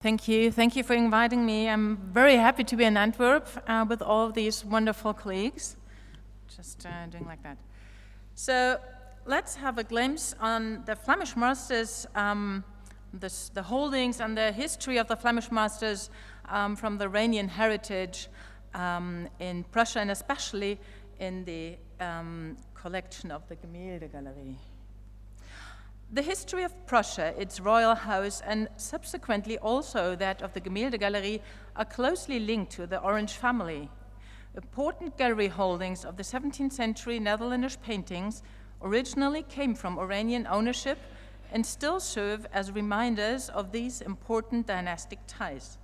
Thank you. Thank you for inviting me. I'm very happy to be in Antwerp with all of these wonderful colleagues. Just doing like that. So let's have a glimpse on the Flemish masters, the holdings and the history of the Flemish masters from the Iranian heritage in Prussia, and especially in the collection of the Gemäldegalerie. The history of Prussia, its royal house, and subsequently also that of the Gemäldegalerie are closely linked to the Orange family. Important gallery holdings of the 17th century Netherlandish paintings originally came from Iranian ownership and still serve as reminders of these important dynastic ties.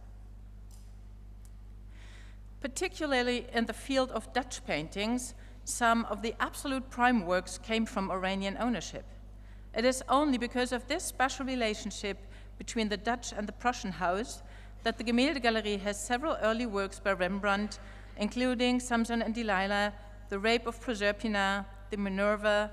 Particularly in the field of Dutch paintings, some of the absolute prime works came from Iranian ownership. It is only because of this special relationship between the Dutch and the Prussian house that the Gemäldegalerie has several early works by Rembrandt, including Samson and Delilah, The Rape of Proserpina, the Minerva,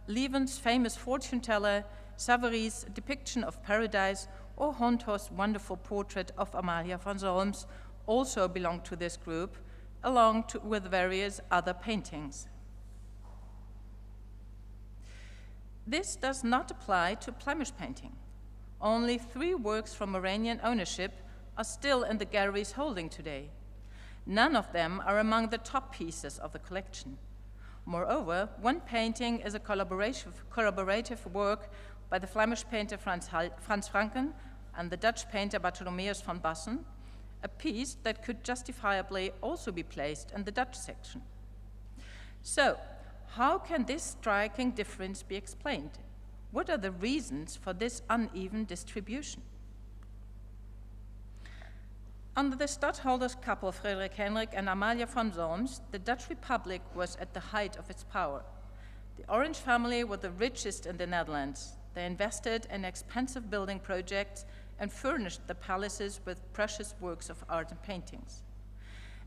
Leeuwen's famous fortune teller, Savary's depiction of paradise, or Honthorst's wonderful portrait of Amalia van Solms also belong to this group, along with various other paintings. This does not apply to Flemish painting. Only 3 works from Iranian ownership are still in the gallery's holding today. None of them are among the top pieces of the collection. Moreover, one painting is a collaborative work by the Flemish painter Franz Franken and the Dutch painter Bartholomeus van Bassen, a piece that could justifiably also be placed in the Dutch section. So, how can this striking difference be explained? What are the reasons for this uneven distribution? Under the stadtholders couple Frederik Hendrik and Amalia van Solms, the Dutch Republic was at the height of its power. The Orange family were the richest in the Netherlands. They invested in expensive building projects and furnished the palaces with precious works of art and paintings,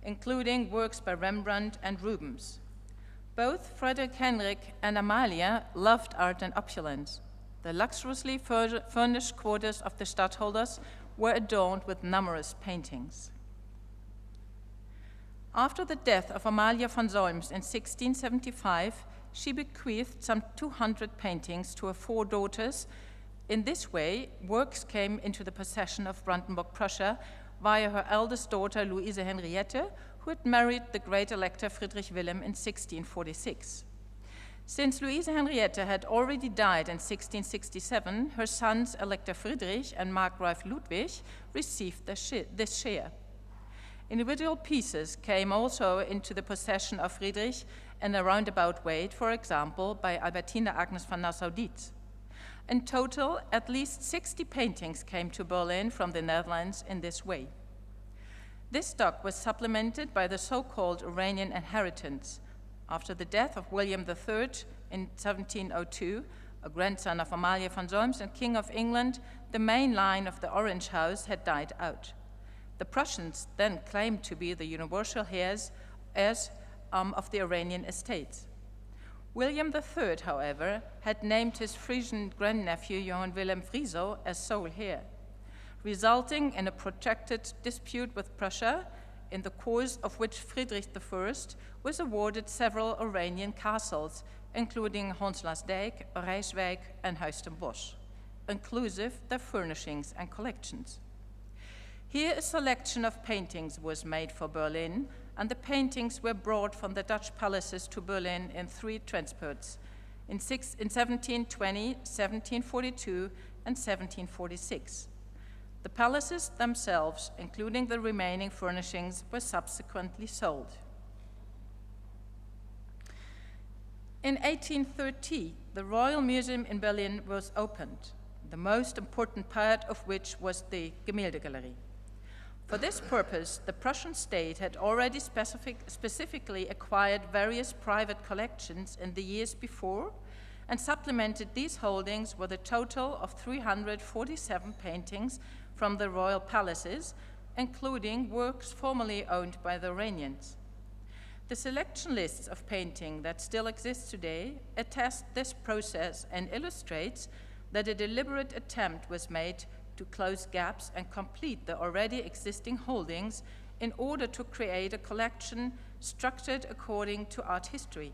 including works by Rembrandt and Rubens. Both Frederik Hendrik and Amalia loved art and opulence. The luxuriously furnished quarters of the stadtholders were adorned with numerous paintings. After the death of Amalia van Solms in 1675, she bequeathed some 200 paintings to her 4 daughters. In this way, works came into the possession of Brandenburg-Prussia via her eldest daughter, Louise Henriette, who had married the great Elector Friedrich Wilhelm in 1646. Since Louise Henriette had already died in 1667, her sons Elector Friedrich and Markgraf Ludwig received this share. Individual pieces came also into the possession of Friedrich in a roundabout way, for example, by Albertine Agnes van Nassau-Dietz. In total, at least 60 paintings came to Berlin from the Netherlands in this way. This stock was supplemented by the so-called Iranian inheritance. After the death of William III in 1702, a grandson of Amalia van Solms and King of England, the main line of the Orange House had died out. The Prussians then claimed to be the universal heirs of the Iranian estates. William III, however, had named his Frisian grandnephew Johann Wilhelm Frieso as sole heir, resulting in a protracted dispute with Prussia, in the course of which Friedrich I was awarded several Iranian castles, including Honslasdijk, Rijswijk, and Huis ten Bosch, inclusive their furnishings and collections. Here a selection of paintings was made for Berlin, and the paintings were brought from the Dutch palaces to Berlin in 3 transports, in 1720, 1742, and 1746. The palaces themselves, including the remaining furnishings, were subsequently sold. In 1830, the Royal Museum in Berlin was opened, the most important part of which was the Gemäldegalerie. For this purpose, the Prussian state had already specifically acquired various private collections in the years before and supplemented these holdings with a total of 347 paintings from the royal palaces, including works formerly owned by the Iranians. The selection lists of painting that still exist today attest this process and illustrates that a deliberate attempt was made to close gaps and complete the already existing holdings in order to create a collection structured according to art history.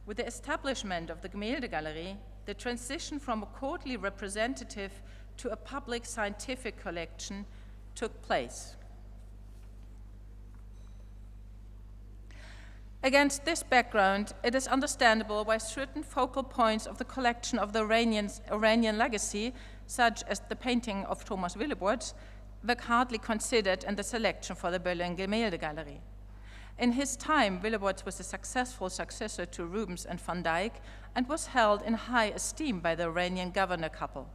With the establishment of the Gemäldegalerie, the transition from a courtly representative to a public scientific collection took place. Against this background, it is understandable why certain focal points of the collection of the Iranian legacy, such as the painting of Thomas Willebord, were hardly considered in the selection for the Berlin Gemäldegalerie. In his time, Willebord was a successful successor to Rubens and van Dyck and was held in high esteem by the Iranian governor couple.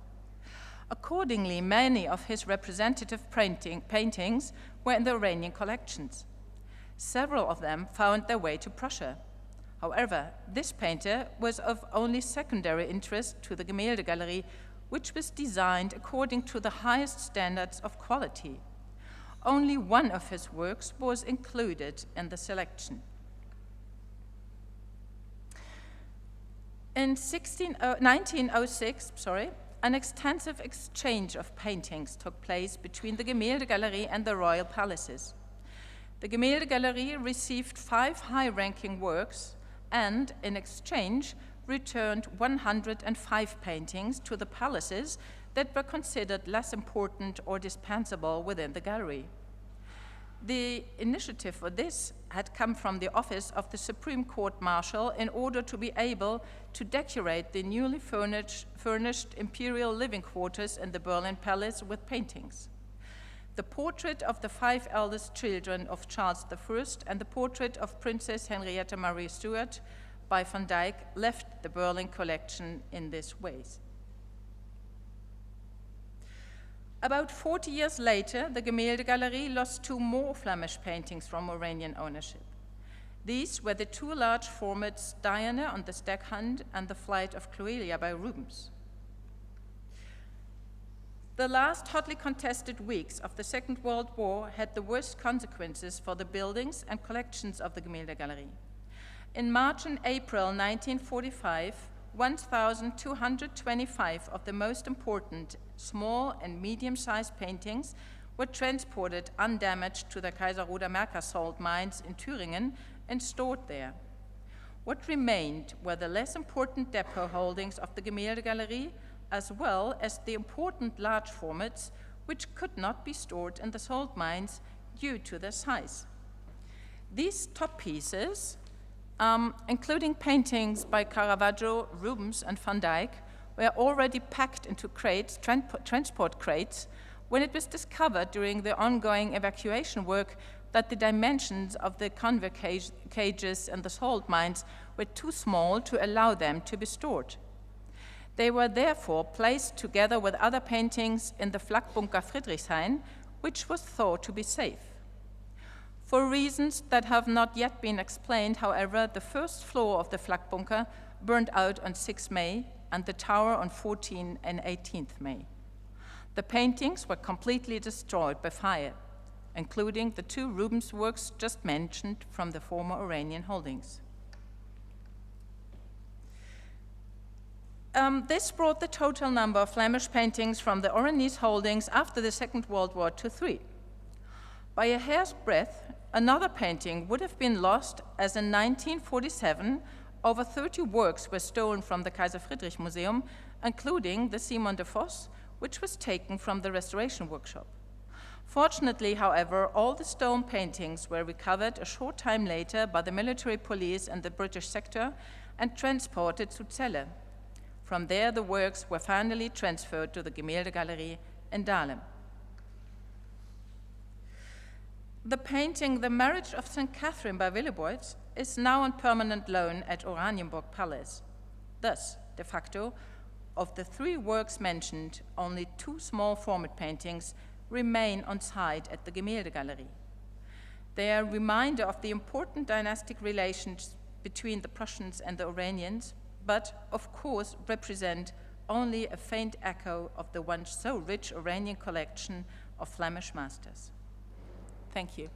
Accordingly, many of his representative paintings were in the Iranian collections. Several of them found their way to Prussia. However, this painter was of only secondary interest to the Gemäldegalerie, which was designed according to the highest standards of quality. Only one of his works was included in the selection. In 1906, an extensive exchange of paintings took place between the Gemäldegalerie and the royal palaces. The Gemäldegalerie received 5 high-ranking works and, in exchange, returned 105 paintings to the palaces that were considered less important or dispensable within the gallery. The initiative for this had come from the office of the Supreme Court Marshal in order to be able to decorate the newly furnished imperial living quarters in the Berlin Palace with paintings. The portrait of the 5 eldest children of Charles I and the portrait of Princess Henrietta Marie Stuart by van Dyck left the Berlin collection in this way. About 40 years later, the Gemäldegalerie lost 2 more Flemish paintings from Iranian ownership. These were the 2 large formats Diana on the Staghound and the Flight of Cloelia by Rubens. The last hotly contested weeks of the Second World War had the worst consequences for the buildings and collections of the Gemäldegalerie. In March and April 1945, 1,225 of the most important small and medium-sized paintings were transported undamaged to the Kaiserroder Merker salt mines in Thüringen and stored there. What remained were the less important depot holdings of the Gemäldegalerie, as well as the important large formats, which could not be stored in the salt mines due to their size. These top pieces, including paintings by Caravaggio, Rubens, and van Dyck, were already packed into crates, transport crates, when it was discovered during the ongoing evacuation work that the dimensions of the convict cages and the salt mines were too small to allow them to be stored. They were therefore placed together with other paintings in the Flakbunker Friedrichshain, which was thought to be safe. For reasons that have not yet been explained, however, the first floor of the Flakbunker burned out on 6 May and the tower on 14 and 18th May. The paintings were completely destroyed by fire, including the 2 Rubens works just mentioned from the former Iranian holdings. This brought the total number of Flemish paintings from the Oranese holdings after the Second World War to 3. By a hair's breadth, another painting would have been lost, as in 1947, over 30 works were stolen from the Kaiser Friedrich Museum, including the Simon de Vos, which was taken from the restoration workshop. Fortunately, however, all the stone paintings were recovered a short time later by the military police and the British sector and transported to Celle. From there, the works were finally transferred to the Gemäldegalerie in Dahlem. The painting The Marriage of St. Catherine by Willebord is now on permanent loan at Oranienburg Palace. Thus, de facto, of the 3 works mentioned, only 2 small format paintings remain on site at the Gemäldegalerie. They are a reminder of the important dynastic relations between the Prussians and the Iranians, but of course represent only a faint echo of the once so rich Iranian collection of Flemish masters. Thank you.